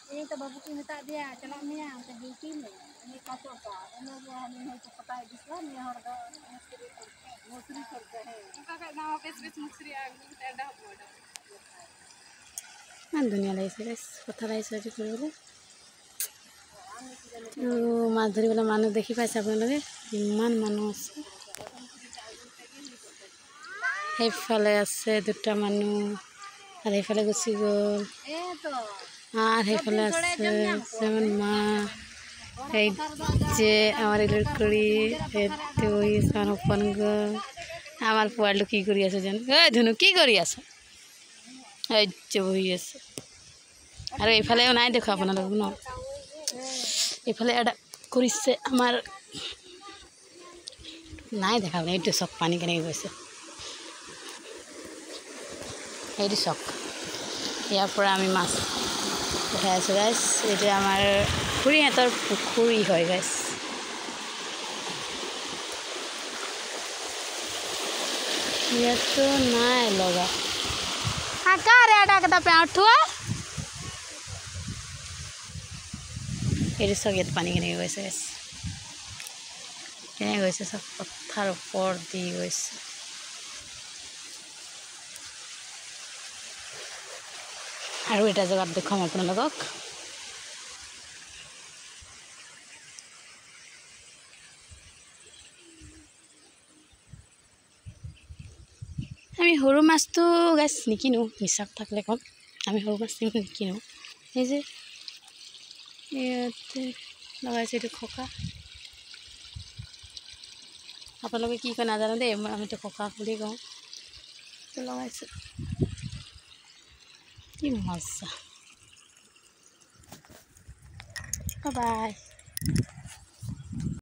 Ini tak bawa buku minta dia, celak ni yang tadi kini. Ini kacau tak? Ini dia ni itu pakai di sana ni harga musri kerja है. इनका क्या नाम है base मुसरी आगे तेरा बोला. মান ধুনীয়া লাগিছে গাইছ কথা লাগিছে আজি কৰিবলৈ মাছ ধৰিবলৈ মানুহ দেখি পাইছে আপোনালোকে ইমান মানুহ আছে সেইফালে আছে দুটা মানুহ আৰু সেইফালে গুচি গ'ল আর সেইফালে আছে যেমন মা এই যে আমার লড়কড়ি তুই সানপন গো আমার পোয়ালু কি করি আছে জানো এই ধনু কি করি আছে এই যে বহি আছে আর এইফালেও নাই দেখো আপোনালোক ন এইফালে এটা কৰিছে আমাৰ নাই দেখা এইটো চক পানী কেনেকৈ গৈছে এইটো চক ইয়াৰ পৰা আমি মাছ উঠাই আছোঁ গাইছ এইটো আমাৰ খুৰীহঁতৰ পুখুৰী হয় গাইছ ইয়াতো নাই লগা আকাৰে এটা কথা পে উঠুৱা এইটো চক ইয়াত পানী কেনেকৈ গৈছে গাইছ কেনেকৈ গৈছে চব পথাৰ ওপৰ দি গৈছে আৰু এটা জেগাত দেখুৱাম আপোনালোকক আমি সৰু মাছটো গাইছ নিকিনো মিছাক থাকলে কম আমি সৰু মাছ নিকিনো এই যে ইয়াতে লগাইছে এইটো খোকা আপোনালোকে কি কয় নাজানো দেই আমিতো খোকা বুলি কওঁ তো লগাইছে কি মজা বাই